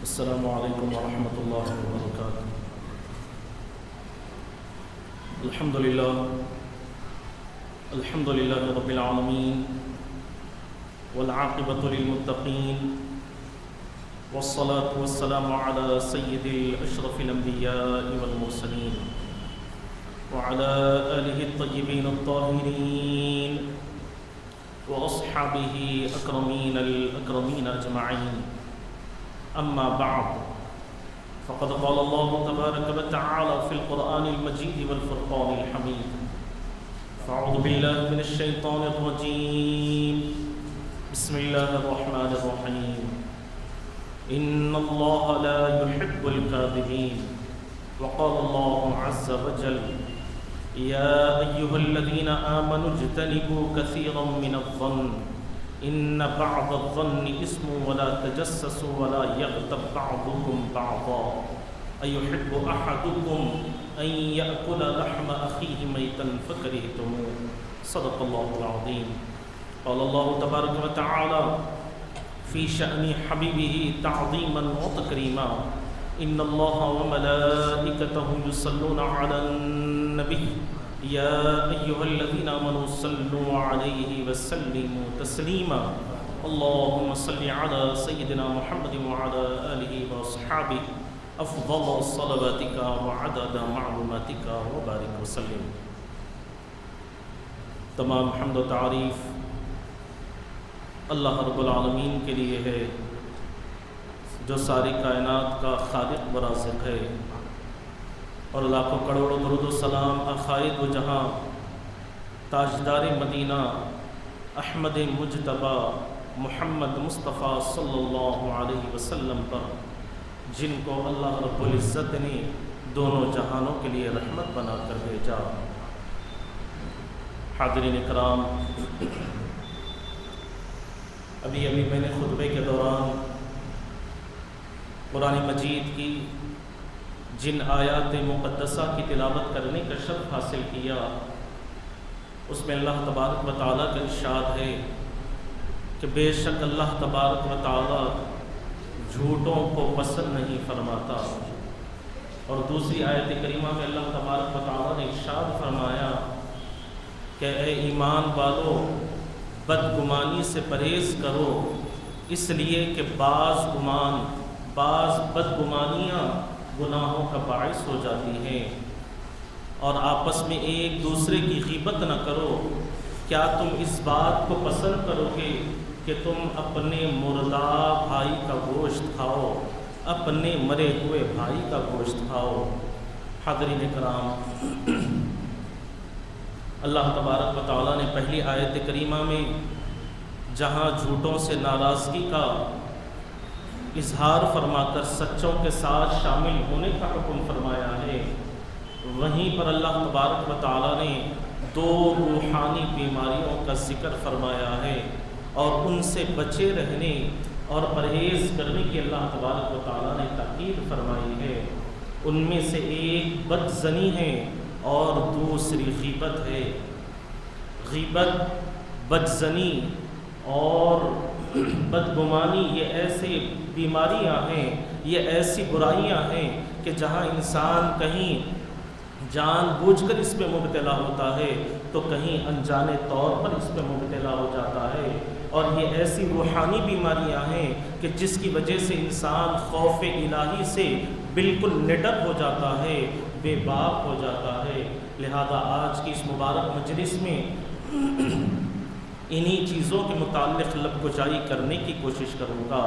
السلام علیکم ورحمۃ اللہ وبرکاتہ۔ الحمد للہ رب العالمین والعاقبۃ للمتقین والصلاة والسلام علی سید اشرف الانبیاء والمرسلین وعلی آلہ الطیبین الطاہرین واصحابہ اکرمین الاکرمین اجمعین، اما بعد فقد قال اللہ تبارک وتعالی فی القرآن المجید والفرقان الحمید، فاعوذ باللہ من الشیطان الرجیم، بسم اللہ الرحمن الرحیم، ان اللہ لا يحب الكاذبین، وقال اللہ عز وجل یا ایہا الذین آمنوا اجتنبوا کثیرا من الظن ان بعض الظن اسم ولا تجسسوا ولا يغتب بعضكم بعضا ايحب احدكم ان يأكل لحم اخيه ميتا فكرهتموه، صدق الله العظيم۔ قال الله تبارك وتعالى في شأن حبيبه تعظيما وتكريما ان الله وملائكته يصلون على النبي يا أيها الذين آمنوا صلوا عليه وسلموا تسليما، اللهم صل على سيدنا محمد وعلى آله وأصحابه أفضل صلواتك وعدد معلوماتك وبارك وسلم۔ تمام حمد و تعریف اللہ رب العالمین کے لیے ہے، جو ساری کائنات کا خالق و رازق ہے، اور لاکھوں کروڑوں درود و سلام عقائد و جہاں تاجدار مدینہ احمد مجتبی محمد مصطفیٰ صلی اللہ علیہ وسلم پر، جن کو اللہ رب العزت نے دونوں جہانوں کے لیے رحمت بنا کر بھیجا۔ حاضرین کرام، ابھی میں نے خطبے کے دوران قرآن مجید کی جن آیات مقدسہ کی تلاوت کرنے کا شرف حاصل کیا، اس میں اللہ تبارک و تعالیٰ کا ارشاد ہے کہ بے شک اللہ تبارک و تعالیٰ جھوٹوں کو پسند نہیں فرماتا، اور دوسری آیت کریمہ میں اللہ تبارک و تعالیٰ نے ارشاد فرمایا کہ اے ایمان والو، بدگمانی سے پرہیز کرو، اس لیے کہ بعض بدگمانیاں گناہوں کا باعث ہو جاتی ہیں، اور آپس میں ایک دوسرے کی غیبت نہ کرو۔ کیا تم اس بات کو پسند کرو گے کہ تم اپنے مردہ بھائی کا گوشت کھاؤ، اپنے مرے ہوئے بھائی کا گوشت کھاؤ؟ حاضرین کرام، اللہ تبارک و تعالیٰ نے پہلی آیت کریمہ میں جہاں جھوٹوں سے ناراضگی کا اظہار فرما کر سچوں کے ساتھ شامل ہونے کا حکم فرمایا ہے، وہیں پر اللہ تبارک و تعالیٰ نے دو روحانی بیماریوں کا ذکر فرمایا ہے، اور ان سے بچے رہنے اور پرہیز کرنے کی اللہ تبارک و تعالیٰ نے تاکید فرمائی ہے۔ ان میں سے ایک بدزنی ہے اور دوسری غیبت ہے۔ غیبت، بدزنی اور بدگمانی یہ ایسی بیماریاں ہیں، یہ ایسی برائیاں ہیں کہ جہاں انسان کہیں جان بوجھ کر اس میں مبتلا ہوتا ہے تو کہیں انجانے طور پر اس میں مبتلا ہو جاتا ہے، اور یہ ایسی روحانی بیماریاں ہیں کہ جس کی وجہ سے انسان خوف الہی سے بالکل نڈر ہو جاتا ہے، بے باک ہو جاتا ہے۔ لہذا آج کی اس مبارک مجلس میں انہی چیزوں کے متعلق لب گشائی کرنے کی کوشش کروں گا۔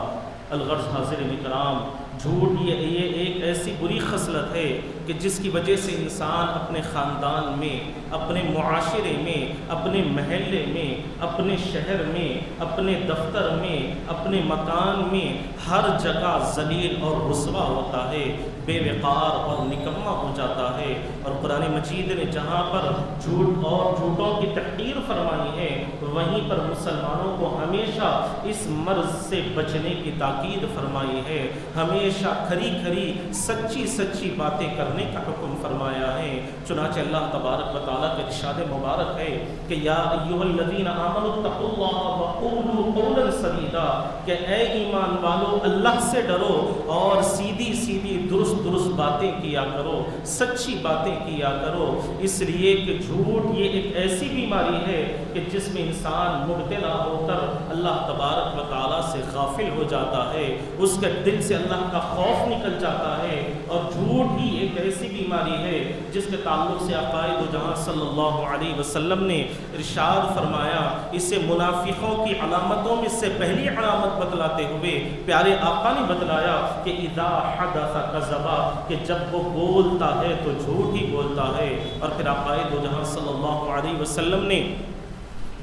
الغرض حاضرین کرام، جھوٹ یہ ایک ایسی بری خصلت ہے کہ جس کی وجہ سے انسان اپنے خاندان میں، اپنے معاشرے میں، اپنے محلے میں، اپنے شہر میں، اپنے دفتر میں، اپنے مکان میں ہر جگہ ذلیل اور رسوا ہوتا ہے، بے وقار اور نکما ہو جاتا ہے۔ اور قرآن مجید نے جہاں پر جھوٹ اور جھوٹوں کی تحقیر فرمائی ہے، وہیں پر مسلمانوں کو ہمیشہ اس مرض سے بچنے کی تاکید فرمائی ہے، ہمیشہ کھری کھری سچی سچی باتیں کرنے کرنے کا حکم فرمایا ہے۔ چنانچہ اللہ تبارک و تعالیٰ کا ارشاد مبارک ہے کہ یا ایھا الذین آمنوا اتقوا اللہ وقولوا قولا سدیدا، کہ اے ایمان والو اللہ سے ڈرو اور سیدھی سیدھی درست درست باتیں کیا کرو، سچی باتیں کیا کرو، اس لیے کہ جھوٹ یہ ایک ایسی بیماری ہے کہ جس میں انسان مبتلا ہو کر اللہ تبارک و تعالیٰ سے غافل ہو جاتا ہے، اس کے دل سے اللہ کا خوف نکل جاتا ہے۔ اور جھوٹ ہی ایک ایسی بیماری ہے جس کے تعلق سے عقائد و جہاں صلی اللہ علیہ وسلم نے ارشاد فرمایا، اسے منافقوں کی علامتوں میں سے پہلی علامت بتلاتے ہوئے پیارے آقا نے بتلایا کہ اذا حدث کذب، کہ جب وہ بولتا ہے تو جھوٹ ہی بولتا ہے۔ اور پھر عقائد و جہاں صلی اللہ علیہ وسلم نے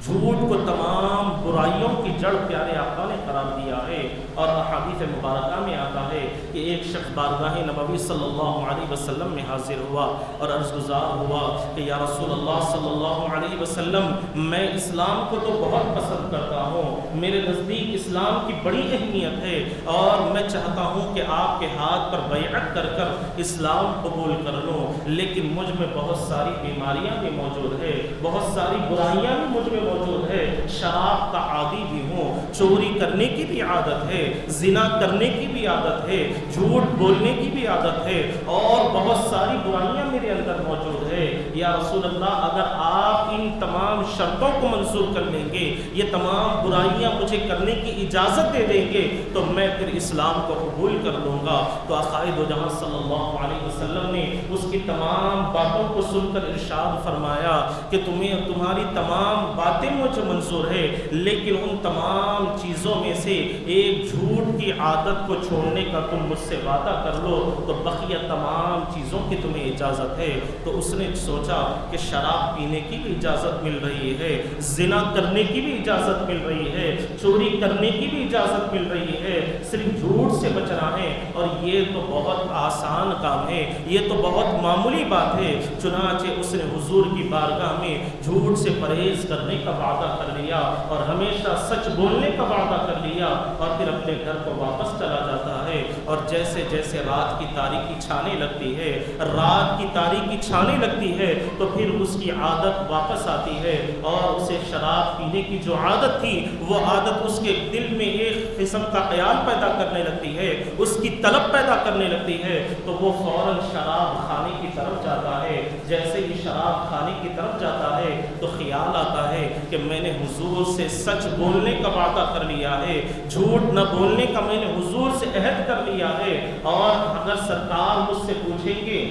جھوٹ کو تمام برائیوں کی جڑ پیارے آقا نے قرار دیا ہے۔ اور احادیث مبارکہ میں آتا ہے کہ ایک شخص بارگاہ نبوی صلی اللہ علیہ وسلم میں حاضر ہوا اور عرض گزار ہوا کہ یا رسول اللہ صلی اللہ علیہ وسلم، میں اسلام کو تو بہت پسند کرتا ہوں، میرے نزدیک اسلام کی بڑی اہمیت ہے اور میں چاہتا ہوں کہ آپ کے ہاتھ پر بیعت کر کر اسلام قبول کر لوں، لیکن مجھ میں بہت ساری بیماریاں بھی موجود ہے، بہت ساری برائیاں بھی مجھ میں موجود ہے، شراب کا عادی بھی ہوں، چوری کرنے کی بھی عادت ہے، زنا کرنے کی بھی عادت ہے، جھوٹ بولنے کی بھی عادت ہے، اور بہت ساری برائیاں میرے اندر موجود ہے۔ یا رسول اللہ، اگر آپ ان تمام شرطوں کو منسوخ کر لیں گے، یہ تمام برائیاں مجھے کرنے کی اجازت دے دیں گے، تو میں پھر اسلام کو قبول کر لوں گا۔ تو عقائد و جہاں صلی اللہ علیہ وسلم نے اس کی تمام باتوں کو سن کر ارشاد فرمایا کہ تمہاری تمام باتیں مجھے منظور ہے، لیکن ان تمام چیزوں میں سے ایک جھوٹ کی عادت کو چھوڑنے کا تم مجھ سے وعدہ کر لو تو بقیہ تمام چیزوں کی تمہیں اجازت ہے۔ تو اس نے سوچا کہ شراب پینے کی بھی اجازت مل رہی ہے، زنا کرنے کی بھی اجازت مل رہی ہے، چوری کرنے کی بھی اجازت مل رہی ہے، صرف جھوٹ سے بچنا ہے، اور یہ تو بہت آسان کام ہے، یہ تو بہت معمولی بات ہے۔ چنانچہ اس نے حضور کی بارگاہ میں جھوٹ سے پرہیز کرنے کا وعدہ کر لیا اور ہمیشہ سچ بولنے کا وعدہ کر لیا، اور پھر اپنے گھر کو واپس چلا جاتا ہے۔ اور جیسے جیسے رات کی تاریکی چھانے لگتی ہے، رات کی تاریکی چھانے لگتی ہے، تو پھر اس کی عادت واپس آتی ہے، اور اسے شراب پینے کی جو عادت تھی وہ عادت اس کے دل میں ایک قسم کا خیال پیدا کرنے لگتی ہے، اس کی طلب پیدا کرنے لگتی ہے، تو وہ فوراً شراب خانے کی طرف جاتا ہے۔ جیسے ہی شراب خانے کی طرف جاتا ہے تو خیال آتا ہے کہ میں نے حضور سے سچ بولنے کا وعدہ کر لیا ہے، جھوٹ نہ بولنے کا میں نے حضور سے عہد کر لیا ہے، اور اگر سرکار مجھ سے پوچھیں گے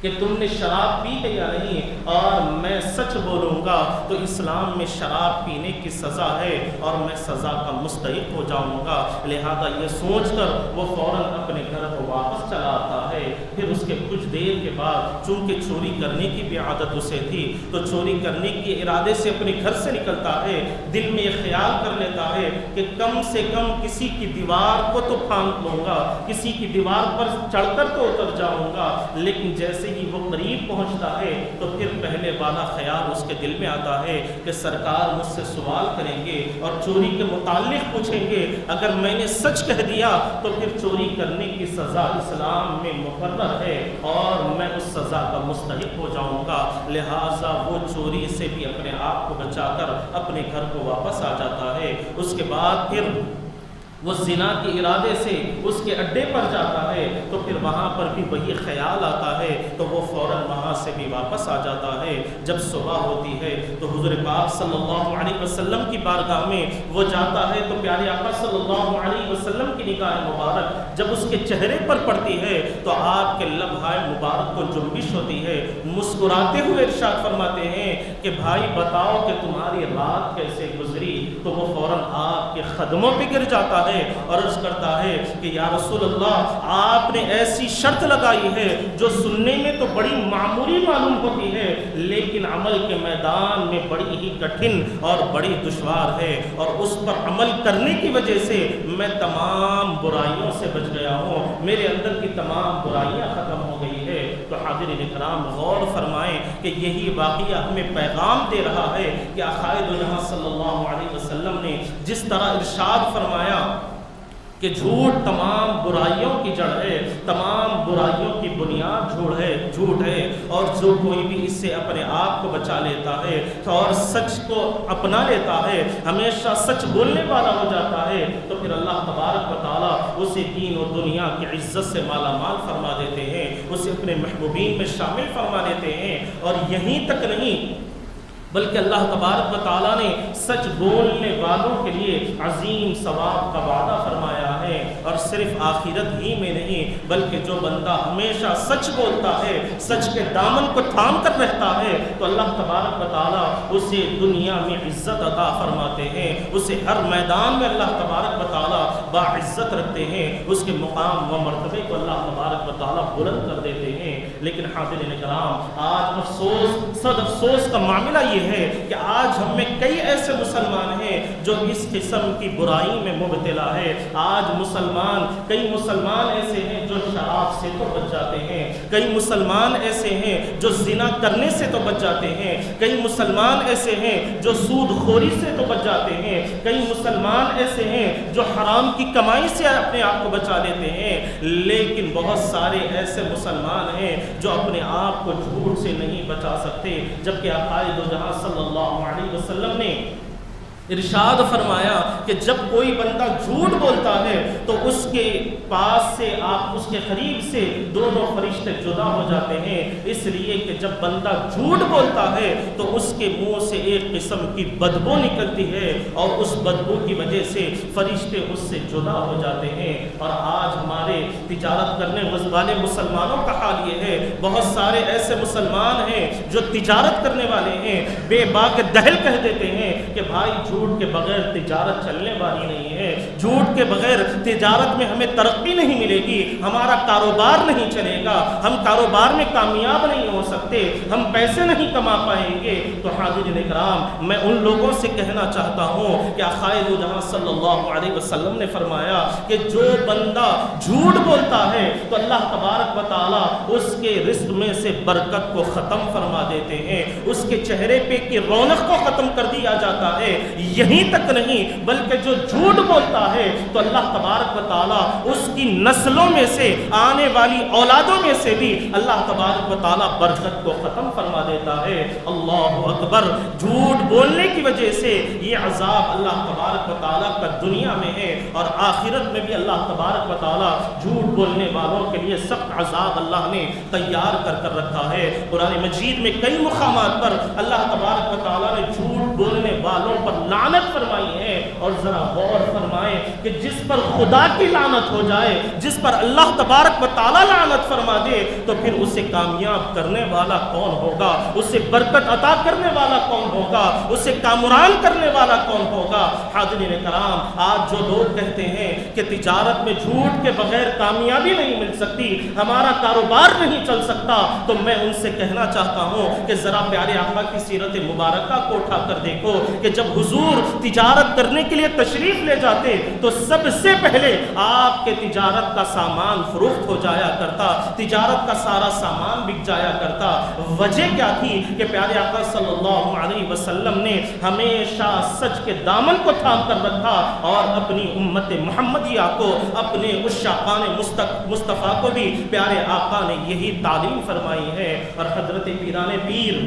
کہ تم نے شراب پی ہے یا نہیں، اور میں سچ بولوں گا تو اسلام میں شراب پینے کی سزا ہے اور میں سزا کا مستحق ہو جاؤں گا۔ لہذا یہ سوچ کر وہ فوراً اپنے گھر کو واپس چلا آتا ہے۔ پھر اس کے کچھ دیر کے بعد، چونکہ چوری کرنے کی بھی عادت اسے تھی، تو چوری کرنے کے ارادے سے اپنے گھر سے نکلتا ہے، دل میں یہ خیال کر لیتا ہے کہ کم سے کم کسی کی دیوار کو تو پھاند لوں گا، کسی کی دیوار پر چڑھ کر تو اتر جاؤں گا، لیکن جیسے ہی وہ قریب پہنچتا ہے تو پھر پہلے والا خیال اس کے دل میں آتا ہے کہ سرکار مجھ سے سوال کریں گے اور چوری کے متعلق پوچھیں گے، اگر میں نے سچ کہہ دیا تو پھر چوری کرنے کی سزا اسلام میں مقرر ہے اور میں اس سزا کا مستحق ہو جاؤں گا۔ لہٰذا وہ چوری سے بھی اپنے آپ کو بچا کر اپنے گھر کو واپس آ جاتا ہے۔ اس کے بعد پھر وہ زنا کے ارادے سے اس کے اڈے پر جاتا ہے، تو پھر وہاں پر بھی وہی خیال آتا ہے، تو وہ فوراً وہاں سے بھی واپس آ جاتا ہے۔ جب صبح ہوتی ہے تو حضور پاک صلی اللہ علیہ وسلم کی بارگاہ میں وہ جاتا ہے، تو پیارے آقا صلی اللہ علیہ وسلم کی نگاہ مبارک جب اس کے چہرے پر پڑتی ہے تو آپ کے لبھائے مبارک کو جنبش ہوتی ہے، مسکراتے ہوئے ارشاد فرماتے ہیں کہ بھائی بتاؤ کہ تمہاری رات کیسے گزری، تو وہ فوراً آپ کے قدموں پہ گر جاتا ہے اور عرض کرتا ہے کہ یا رسول اللہ، آپ نے ایسی شرط لگائی ہے جو سننے میں تو بڑی معمولی معلوم ہوتی ہے، لیکن عمل کے میدان میں بڑی ہی کٹھن اور بڑی دشوار ہے، اور اس پر عمل کرنے کی وجہ سے میں تمام برائیوں سے بچ گیا ہوں، میرے اندر کی تمام برائیاں ختم ہو گئی ہے۔ تو حاضرین کرام غور فرمائیں کہ یہی واقعہ ہمیں پیغام دے رہا ہے کہ عقائد جہاں صلی اللہ علیہ وسلم نے جس طرح ارشاد فرمایا کہ جھوٹ تمام برائیوں کی جڑ ہے، تمام برائیوں کی بنیاد جھوٹ ہے، اور جو کوئی بھی اس سے اپنے آپ کو بچا لیتا ہے اور سچ کو اپنا لیتا ہے، ہمیشہ سچ بولنے والا ہو جاتا ہے، تو پھر اللہ تبارک و تعالیٰ اسے دین و دنیا کی عزت سے مالا مال فرما دیتے ہیں، اسے اپنے محبوبین میں شامل فرما دیتے ہیں۔ اور یہیں تک نہیں بلکہ اللہ تبارک و تعالیٰ نے سچ بولنے والوں کے لیے عظیم ثواب کا وعدہ فرمایا ہے، اور صرف آخرت ہی میں نہیں بلکہ جو بندہ ہمیشہ سچ بولتا ہے، سچ کے دامن کو تھام کر رہتا ہے، تو اللہ تبارک و تعالیٰ اسے دنیا میں عزت عطا فرماتے ہیں، اسے ہر میدان میں اللہ تبارک و تعالیٰ باعزت رکھتے ہیں، اس کے مقام و مرتبے کو اللہ تبارک و تعالیٰ بلند کر دیتے ہیں۔ لیکن حاضرین کرام، آج صد افسوس کا معاملہ یہ ہے کہ آج ہم میں کئی ایسے مسلمان ہیں جو اس قسم کی برائی میں مبتلا ہے۔ آج کئی مسلمان ایسے ہیں جو شراب سے تو بچ جاتے ہیں، کئی مسلمان ایسے ہیں جو زنا کرنے سے تو بچ جاتے ہیں، کئی مسلمان ایسے ہیں جو سود خوری سے تو بچ جاتے ہیں، کئی مسلمان ایسے ہیں جو حرام کی کمائی سے اپنے آپ کو بچا لیتے ہیں، لیکن بہت سارے ایسے مسلمان ہیں جو اپنے آپ کو جھوٹ سے نہیں بچا سکتے، جبکہ آقا دو جہاں صلی اللہ علیہ وسلم نے ارشاد فرمایا کہ جب کوئی بندہ جھوٹ بولتا ہے تو اس کے پاس سے اس کے قریب سے دونوں فرشتے جدا ہو جاتے ہیں، اس لیے کہ جب بندہ جھوٹ بولتا ہے تو اس کے منہ سے ایک قسم کی بدبو نکلتی ہے، اور اس بدبو کی وجہ سے فرشتے اس سے جدا ہو جاتے ہیں۔ اور آج ہمارے تجارت کرنے والے مسلمانوں کا حال یہ ہے، بہت سارے ایسے مسلمان ہیں جو تجارت کرنے والے ہیں، بے باک دہل کہہ دیتے ہیں کہ بھائی جھوٹ کے بغیر تجارت چلنے والی نہیں ہے، جھوٹ کے بغیر تجارت میں ہمیں ترقی نہیں ملے گی، ہمارا کاروبار نہیں چلے گا، ہم کاروبار میں کامیاب نہیں ہو سکتے، ہم پیسے نہیں کما پائیں گے۔ تو حاضرین اکرام، میں ان لوگوں سے کہنا چاہتا ہوں کہ آقا دو جہاں صلی اللہ علیہ وسلم نے فرمایا کہ جو بندہ جھوٹ بولتا ہے تو اللہ تبارک و تعالیٰ اس کے رزق میں سے برکت کو ختم فرما دیتے ہیں، اس کے چہرے پہ کی رونق کو ختم کر دیا جاتا ہے۔ یہیں تک نہیں بلکہ جو جھوٹ بولتا ہے تو اللہ تبارک و تعالیٰ اس کی نسلوں میں سے آنے والی اولادوں میں سے بھی اللہ تبارک و تعالیٰ برکت کو ختم فرما دیتا ہے۔ اللہ اکبر! جھوٹ بولنے کی وجہ سے یہ عذاب اللہ تبارک و تعالیٰ کا دنیا میں ہے، اور آخرت میں بھی اللہ تبارک و تعالیٰ جھوٹ بولنے والوں کے لیے سخت عذاب اللہ نے تیار کر رکھا ہے۔ قرآن مجید میں کئی مقامات پر اللہ تبارک و تعالیٰ نے جھوٹ بولنے والوں پر لعنت فرمائی ہے، اور ذرا غور فرمائیں کہ جس پر خدا کی لعنت ہو جائے، جس پر اللہ تبارک و تعالیٰ لعنت فرما دے، تو پھر اسے کامیاب کرنے والا کون ہوگا، اسے برکت عطا کرنے والا کون ہوگا، اسے کامران کرنے والا کون ہوگا؟ حاضرین کرام، آج جو لوگ کہتے ہیں کہ تجارت میں جھوٹ کے بغیر کامیابی نہیں مل سکتی، ہمارا کاروبار نہیں چل سکتا، تو میں ان سے کہنا چاہتا ہوں کہ ذرا پیارے آقا کی سیرت مبارکہ کو اٹھا کر دیکھو کہ جب حضور تجارت کرنے کے لیے تشریف لے جاتے تو سب سے پہلے آپ کے تجارت کا سامان فروخت ہو جایا کرتا، تجارت کا سارا سامان بک جایا کرتا۔ وجہ کیا تھی کہ پیارے آقا صلی اللہ علیہ وسلم نے ہمیشہ سچ کے دامن کو تھام کر رکھا، اور اپنی امت محمدیہ کو، اپنے عشاقان مصطفیٰ کو بھی پیارے آقا نے یہی تعلیم فرمائی ہے۔ اور حضرت پیران پیر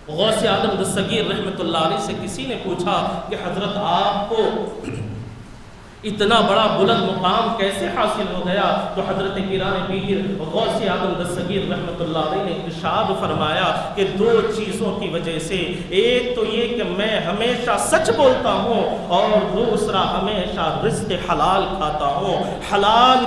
غوث اعظم دستگیر رحمۃ اللہ علیہ سے کسی نے پوچھا کہ حضرت آپ کو اتنا بڑا بلند مقام کیسے حاصل ہو گیا؟ تو حضرت پیران پیر غوث اعظم دستگیر رحمۃ اللہ علیہ نے ارشاد فرمایا کہ دو چیزوں کی وجہ سے، ایک تو یہ کہ میں ہمیشہ سچ بولتا ہوں، اور دوسرا ہمیشہ رزق حلال کھاتا ہوں۔ حلال